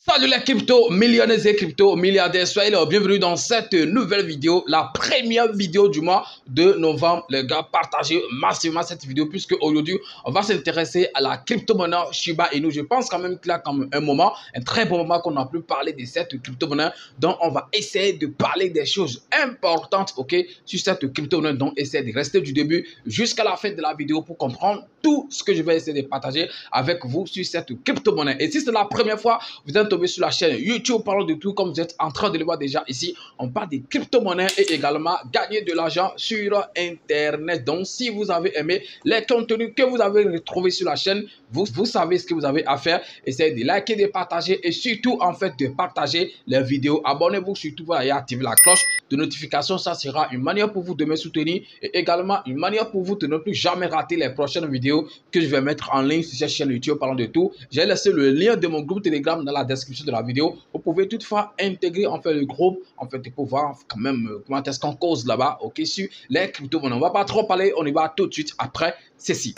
Salut les crypto millionnaires et crypto milliardaires, soyez les bienvenus dans cette nouvelle vidéo, la première vidéo du mois de novembre. Les gars, partagez massivement cette vidéo puisque aujourd'hui on va s'intéresser à la crypto-monnaie Shiba Inu. Je pense quand même qu'il y a quand même un moment, un très bon moment qu'on a pu parler de cette crypto-monnaie. Donc on va essayer de parler des choses importantes, ok, sur cette crypto-monnaie. Donc essayez de rester du début jusqu'à la fin de la vidéo pour comprendre tout ce que je vais essayer de partager avec vous sur cette crypto-monnaie. Et si c'est la première fois, vous êtes tombé sur la chaîne YouTube Parlons de tout, comme vous êtes en train de le voir déjà ici, on parle des crypto-monnaies et également gagner de l'argent sur Internet. Donc, si vous avez aimé les contenus que vous avez retrouvés sur la chaîne, vous savez ce que vous avez à faire. Essayez de liker, de partager et surtout, en fait, de partager les vidéos. Abonnez-vous surtout et activez la cloche de notification. Ça sera une manière pour vous de me soutenir et également une manière pour vous de ne plus jamais rater les prochaines vidéos que je vais mettre en ligne sur cette chaîne YouTube Parlons de tout. J'ai laissé le lien de mon groupe Telegram dans la description de la vidéo. Vous pouvez toutefois intégrer en fait le groupe en fait pour voir quand même comment est-ce qu'on cause là-bas, ok, sur les crypto-monnaies. On va pas trop parler, on y va tout de suite après ceci.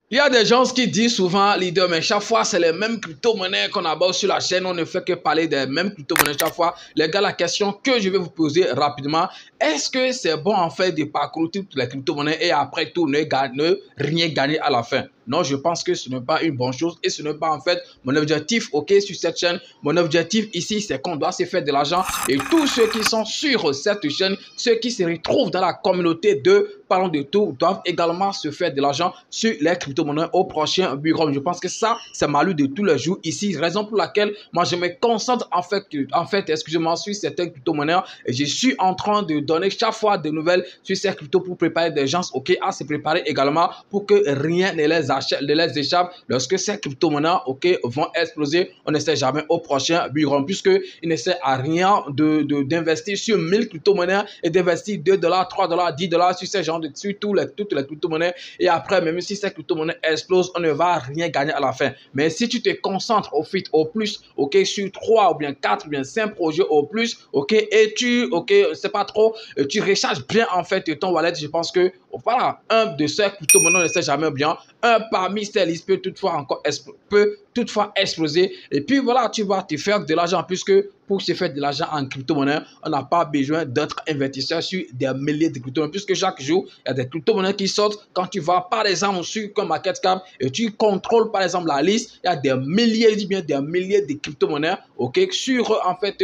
Il y a des gens qui disent souvent, leader, mais chaque fois, c'est les mêmes crypto-monnaies qu'on aborde sur la chaîne. On ne fait que parler des mêmes crypto-monnaies chaque fois. Les gars, la question que je vais vous poser rapidement, est-ce que c'est bon en fait de parcourir toutes les crypto-monnaies et après tout ne rien gagner à la fin? Non, je pense que ce n'est pas une bonne chose et ce n'est pas en fait mon objectif, ok, sur cette chaîne. Mon objectif ici, c'est qu'on doit se faire de l'argent et tous ceux qui sont sur cette chaîne, ceux qui se retrouvent dans la communauté de Parlons de tout, doivent également se faire de l'argent sur les crypto-monnaies au prochain bureau. Je pense que ça, c'est ma lutte de tous les jours ici. Raison pour laquelle moi, je me concentre en fait, excusez-moi, sur certaines crypto-monnaies et je suis en train de donner chaque fois des nouvelles sur ces cryptos pour préparer des gens, ok, à se préparer également pour que rien ne les échappe lorsque ces crypto-monnaies, ok, vont exploser. On ne sait jamais au prochain bureau puisque il ne sert à rien d'investir sur 1000 crypto-monnaies et d'investir $2, $3, $10 sur ces gens sur toutes les crypto-monnaies et après, même si ces crypto-monnaies explosent, on ne va rien gagner à la fin. Mais si tu te concentres au plus, ok, sur 3 ou bien 4 ou bien 5 projets au plus, ok, et c'est pas trop, tu recharges bien en fait ton wallet, je pense que voilà, un de ces crypto-monnaies ne sait jamais bien, un parmi ces listes peut toutefois exploser et puis voilà, tu vas te faire de l'argent puisque pour se faire de l'argent en crypto-monnaie, on n'a pas besoin d'être investisseur sur des milliers de crypto-monnaies puisque chaque jour, il y a des crypto-monnaies qui sortent. Quand tu vas par exemple sur CoinMarketCap et tu contrôles par exemple la liste, il y a des milliers, je dis bien des milliers de crypto-monnaies, ok, sur en fait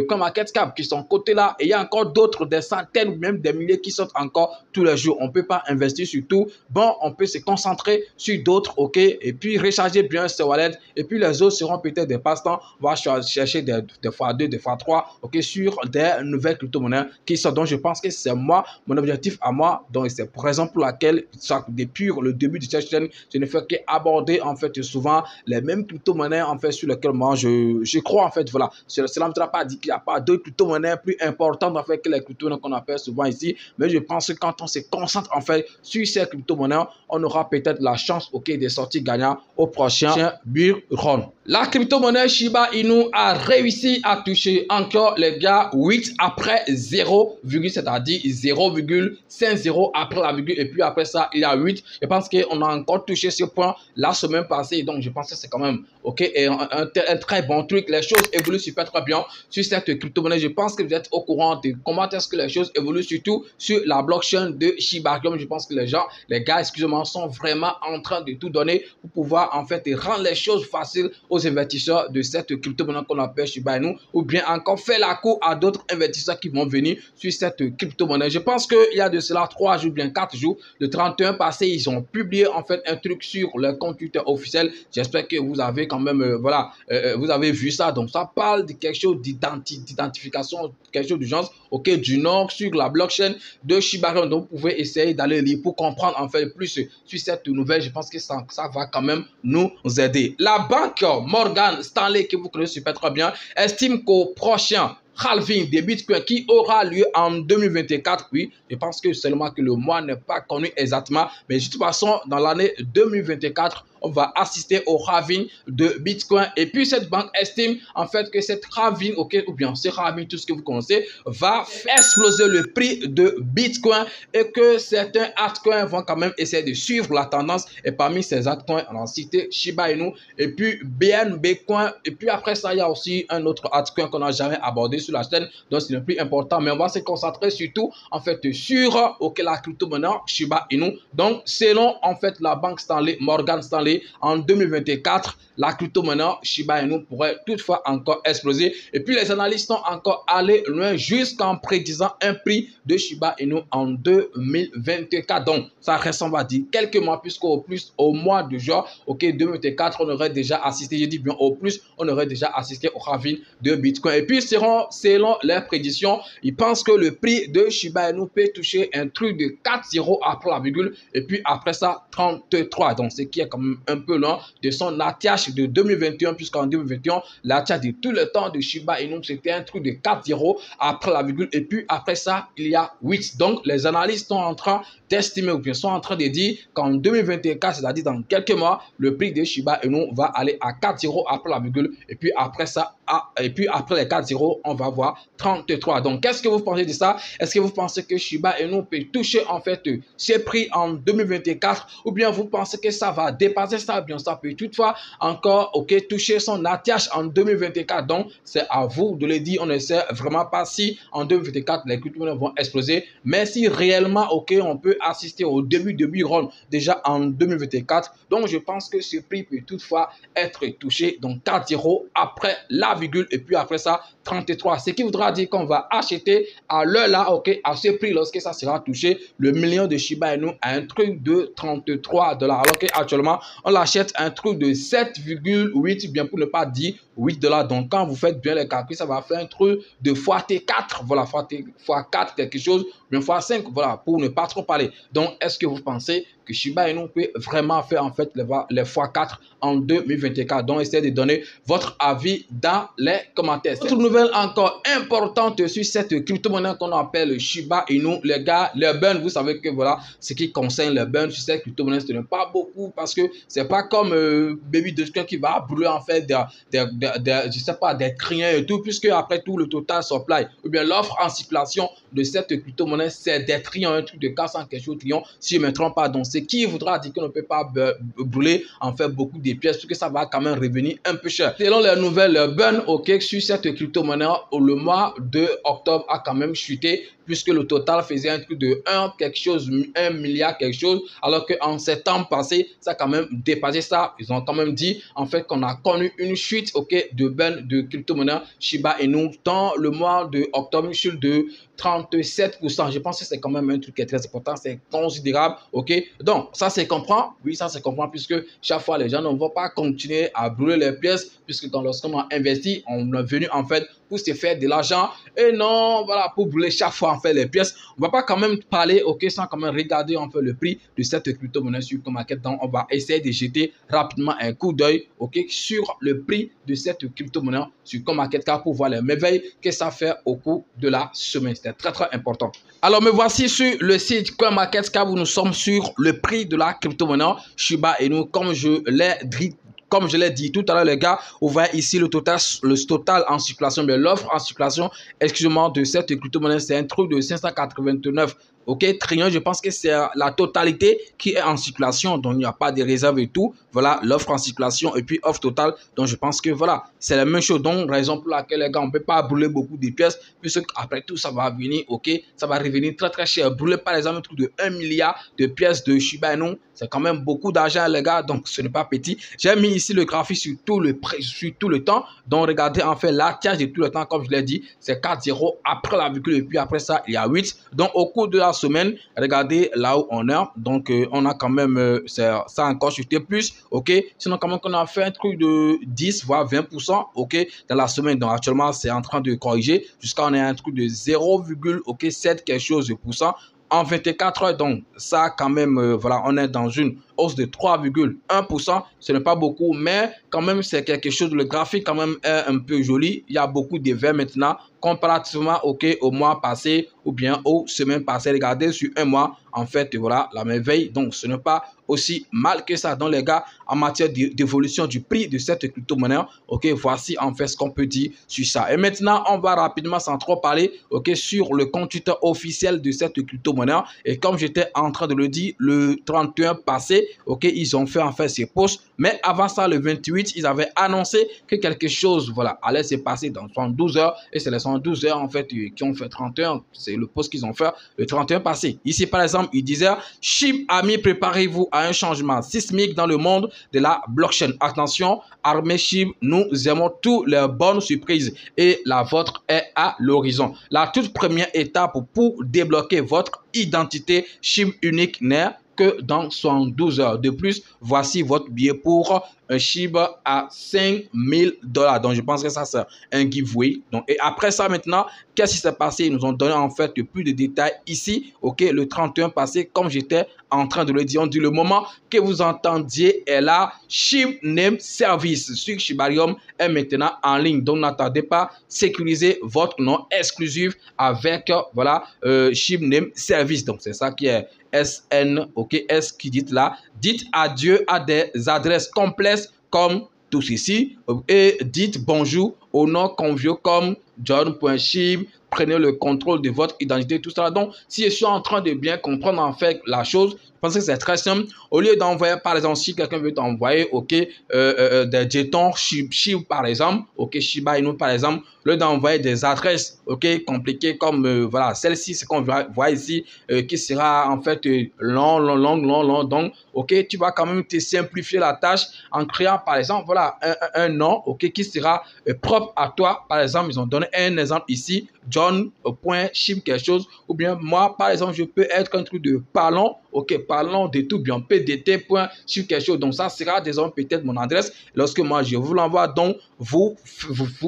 CoinMarketCap qui sont cotés là et il y a encore d'autres, des centaines ou même des milliers qui sortent encore tous les jours. On ne peut pas investir sur tout. Bon, on peut se concentrer sur d'autres, ok, et puis recharger bien ce wallet et puis les autres seront peut-être des passe-temps. On va chercher des fois 2, des fois 3, ok, sur des nouvelles crypto-monnaies qui sont. Donc, je pense que c'est moi, mon objectif à moi. Donc, c'est pour raison pour laquelle, depuis le début de cette chaîne, je ne fais qu'aborder, en fait, souvent les mêmes crypto-monnaies, en fait, sur lesquelles moi, je crois, en fait, voilà. Cela ne voudra pas dire qu'il n'y a pas d'autres crypto-monnaies plus importantes, en fait, que les crypto-monnaies qu'on appelle souvent ici. Mais je pense que quand on se concentre, en fait, sur ces crypto-monnaies, on aura peut-être la chance, ok, de sortir gagnant au prochain bull run. La crypto-monnaie Shiba Inu a réussi à toucher encore les gars 8 après 0, c'est-à-dire 0,50 après la virgule et puis après ça il y a 8. Je pense qu'on a encore touché ce point la semaine passée, donc je pense que c'est quand même ok et un très bon truc. Les choses évoluent super très bien sur cette crypto-monnaie. Je pense que vous êtes au courant de comment est-ce que les choses évoluent, surtout sur la blockchain de Shiba Inu. Je pense que les gars, excusez-moi, sont vraiment en train de tout donner pour pouvoir en fait rendre les choses faciles aux investisseurs de cette crypto-monnaie qu'on appelle Shiba Inu, ou bien encore faire la cour à d'autres investisseurs qui vont venir sur cette crypto-monnaie. Je pense qu'il y a de cela 3 jours, bien 4 jours, le 31 passé, ils ont publié en fait un truc sur le compte Twitter officiel. J'espère que vous avez quand même, voilà, vous avez vu ça. Donc ça parle de quelque chose d'identification, quelque chose du genre, ok, du nom sur la blockchain de Shiba Inu. Donc vous pouvez essayer d'aller lire pour comprendre en fait plus sur cette nouvelle. Je pense que ça va quand même nous aider. La banque Morgan Stanley, que vous connaissez super très bien, estime qu'au prochain halving des bitcoins qui aura lieu en 2024. Oui, je pense que seulement que le mois n'est pas connu exactement, mais de toute façon, dans l'année 2024, on va assister au halving de Bitcoin. Et puis, cette banque estime en fait que cette halving, ou bien ce halving, tout ce que vous connaissez, va exploser le prix de Bitcoin et que certains altcoins vont quand même essayer de suivre la tendance. Et parmi ces altcoins, on a cité Shiba Inu et puis BNB Coin. Et puis après ça, il y a aussi un autre altcoin qu'on n'a jamais abordé sur la chaîne, donc c'est le plus important. Mais on va se concentrer surtout en fait sur la crypto-monnaie Shiba Inu. Donc, selon en fait la banque Morgan Stanley, en 2024, la crypto-monnaie Shiba Inu pourrait toutefois encore exploser. Et puis les analystes sont encore allés loin jusqu'en prédisant un prix de Shiba Inu en 2024. Donc ça reste, on va dire, quelques mois, puisqu'au plus au mois de juin, 2024, on aurait déjà assisté, je dis bien au plus, on aurait déjà assisté au halving de Bitcoin. Et puis selon leurs prédictions, ils pensent que le prix de Shiba Inu peut toucher un truc de 4,0 après la virgule, et puis après ça 33. Donc ce qui est quand même un peu long de son ATH de 2021, puisqu'en 2021, l'ATH de tout le temps de Shiba Inu, c'était un truc de 4,0 après la virgule, et puis après ça, il y a 8. Donc, les analystes sont en train d'estimer, ou bien sont en train de dire qu'en 2024, c'est-à-dire dans quelques mois, le prix de Shiba Inu va aller à 4,0 après la virgule, et puis après ça, et puis après les 4,0, on va voir 33. Donc, qu'est-ce que vous pensez de ça? Est-ce que vous pensez que Shiba Inu peut toucher en fait ses prix en 2024, ou bien vous pensez que ça va dépasser ça, bien ça peut toutefois encore toucher son ATH en 2024. Donc c'est à vous de le dire. On ne sait vraiment pas si en 2024 les crypto-monnaies vont exploser, mais si réellement on peut assister au début de run déjà en 2024. Donc je pense que ce prix peut toutefois être touché, donc 4,0 après la virgule, et puis après ça 33, ce qui voudra dire qu'on va acheter à l'heure là, à ce prix lorsque ça sera touché, le million de Shiba Inu à un truc de 33 $, alors qu'actuellement on l'achète un truc de 7,8, bien pour ne pas dire 8 $. Donc quand vous faites bien les calculs, ça va faire un truc de x4, voilà, x4 quelque chose, bien x5, voilà, pour ne pas trop parler. Donc est-ce que vous pensez que Shiba Inu peut vraiment faire en fait les x4 en 2024? Donc essayez de donner votre avis dans les commentaires. Autre nouvelle encore importante sur cette crypto-monnaie qu'on appelle Shiba Inu, les gars, les burns, vous savez que voilà, ce qui concerne les burns sur cette crypto-monnaie, ce n'est pas beaucoup, parce que c'est pas comme Baby Dogecoin qui va brûler en fait je sais pas, des clients et tout, puisque après tout le total supply ou bien l'offre en circulation de cette crypto-monnaie, c'est des trillions, un truc de 400 quelque chose trillions, si je ne me trompe pas. Donc ce qui voudra dire qu'on ne peut pas brûler en fait beaucoup de pièces, parce que ça va quand même revenir un peu cher. Selon les nouvelles, le burn sur cette crypto-monnaie le mois de octobre a quand même chuté, puisque le total faisait un truc de 1 milliard quelque chose, alors qu'en septembre passé, ça a quand même dépassé ça. Ils ont quand même dit en fait qu'on a connu une chute de burn de crypto-monnaie Shiba Inu dans le mois de octobre, une chute de 37%. Je pense que c'est quand même un truc qui est très important, c'est considérable, donc ça se comprend, oui, ça se comprend, puisque chaque fois les gens ne vont pas continuer à brûler les pièces, puisque lorsqu'on a investi, on est venu en fait pour se faire de l'argent, et non, voilà, pour brûler chaque fois en fait les pièces. On va pas quand même parler, sans quand même regarder en fait le prix de cette crypto-monnaie sur CoinMarket. Donc on va essayer de jeter rapidement un coup d'œil, sur le prix de cette crypto-monnaie sur CoinMarket, car pour voir les merveilles que ça fait au cours de la semaine. C'est très très important. Alors me voici sur le site CoinMarket, car nous sommes sur le prix de la crypto-monnaie Shiba Inu, comme je l'ai dit tout à l'heure, les gars. Vous voyez ici le total en circulation, mais l'offre en circulation, excusez-moi, de cette crypto-monnaie, c'est un truc de 589 trillions. Je pense que c'est la totalité qui est en circulation, donc il n'y a pas de réserve et tout. Voilà l'offre en circulation et puis offre totale. Donc je pense que voilà, c'est la même chose. Donc raison pour laquelle les gars, on ne peut pas brûler beaucoup de pièces, puisque après tout ça va venir, ça va revenir très très cher. Brûler par exemple un truc de 1 milliard de pièces de Shiba Inu, c'est quand même beaucoup d'argent, les gars, donc ce n'est pas petit. J'ai mis ici le graphique sur tout le temps. Donc regardez en fait l'ATH de tout le temps, comme je l'ai dit, c'est 4,0 après la virgule, et puis après ça il y a 8. Donc au cours de la semaine, regardez là où on est. Donc on a quand même ça a encore chuté plus, sinon quand même qu'on a fait un truc de 10 voire 20%, dans la semaine. Donc actuellement c'est en train de corriger jusqu'à on est un truc de 0,7 quelque chose de pourcent en 24 heures. Donc ça quand même voilà, on est dans une hausse de 3,1%. Ce n'est pas beaucoup, mais quand même, c'est quelque chose. Le graphique quand même est un peu joli. Il y a beaucoup de verts maintenant comparativement au mois passé ou bien aux semaines passées. Regardez sur un mois, en fait, voilà la merveille. Donc, ce n'est pas aussi mal que ça. Donc, les gars, en matière d'évolution du prix de cette crypto-monnaie, ok, voici en fait ce qu'on peut dire sur ça. Et maintenant, on va rapidement, sans trop parler, ok, sur le compte Twitter officiel de cette crypto-monnaie. Et comme j'étais en train de le dire, le 31 passé, ok, ils ont fait en fait ces posts. Mais avant ça, le 28, ils avaient annoncé que quelque chose, voilà, allait se passer dans 72 heures. Et c'est les 72 heures, en fait, qui ont fait 31. C'est le post qu'ils ont fait le 31 passé. Ici, par exemple, ils disaient, SHIB, amis, préparez-vous à un changement sismique dans le monde de la blockchain. Attention, armée SHIB, nous aimons toutes les bonnes surprises et la vôtre est à l'horizon. La toute première étape pour débloquer votre identité SHIB unique n'est que dans 72 heures. De plus, voici votre billet pour un SHIB à $5 000. Donc, je pense que ça, c'est un giveaway. Donc, et après ça, maintenant, qu'est-ce qui s'est passé? Ils nous ont donné en fait plus de détails ici. OK, le 31 passé, comme j'étais en train de le dire, on dit le moment que vous entendiez est là. SHIB Name Service sur Shibarium est maintenant en ligne. Donc, n'attendez pas, sécurisez votre nom exclusif avec voilà SHIB Name Service. Donc, c'est ça qui est SN, ok, S qui dit là, dites adieu à des adresses complexes comme tout ceci et dites bonjour aux noms convieux comme John.Shib. Prenez le contrôle de votre identité, tout ça. Donc, si je suis en train de bien comprendre en fait la chose, je pense que c'est très simple. Au lieu d'envoyer, par exemple, si quelqu'un veut t'envoyer, ok, des jetons SHIB, par exemple, ok, Shiba Inu, par exemple, au lieu d'envoyer des adresses, ok, compliquées comme, voilà, celle-ci, c'est qu'on voit ici, qui sera en fait long. Donc, ok, tu vas quand même te simplifier la tâche en créant, par exemple, voilà, un nom, ok, qui sera propre à toi. Par exemple, ils ont donné un exemple ici, John.Shib quelque chose, ou bien moi, par exemple, je peux être un truc de parlons, ok, parlons de tout bien, pdt.shib quelque chose. Donc, ça sera désormais peut-être mon adresse. Lorsque moi, je vous l'envoie, donc, vous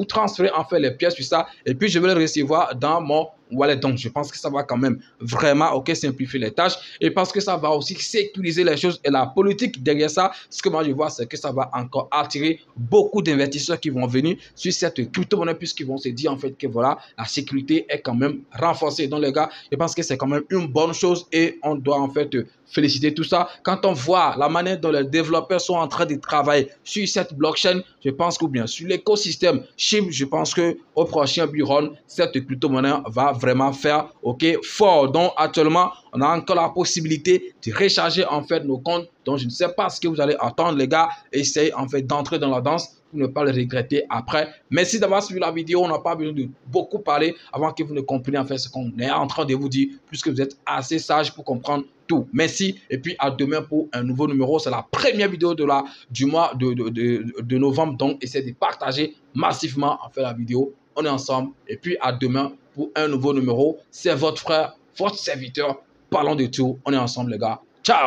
transférez en fait les pièces sur ça, et puis je vais le recevoir dans mon wallet. Donc, je pense que ça va quand même vraiment, ok, simplifier les tâches, et parce que ça va aussi sécuriser les choses, et la politique derrière ça, ce que moi je vois, c'est que ça va encore attirer beaucoup d'investisseurs qui vont venir sur cette crypto-monnaie, puisqu'ils vont se dire en fait que voilà, la sécurité est quand même renforcée. Donc les gars, je pense que c'est quand même une bonne chose, et on doit en fait féliciter tout ça. Quand on voit la manière dont les développeurs sont en train de travailler sur cette blockchain, je pense que bien sur l'écosystème SHIB, je pense que au prochain bureau, cette crypto-monnaie va vraiment faire ok fort. Donc actuellement, on a encore la possibilité de recharger en fait nos comptes. Donc je ne sais pas ce que vous allez attendre les gars. Essayez en fait d'entrer dans la danse pour ne pas le regretter après. Merci d'avoir suivi la vidéo. On n'a pas besoin de beaucoup parler avant que vous ne compreniez en fait ce qu'on est en train de vous dire, puisque vous êtes assez sage pour comprendre tout. Merci et puis à demain pour un nouveau numéro. C'est la première vidéo du mois de novembre. Donc essayez de partager massivement en fait la vidéo. On est ensemble et puis à demain pour un nouveau numéro. C'est votre frère, votre serviteur. Parlons de tout. On est ensemble les gars. Ciao.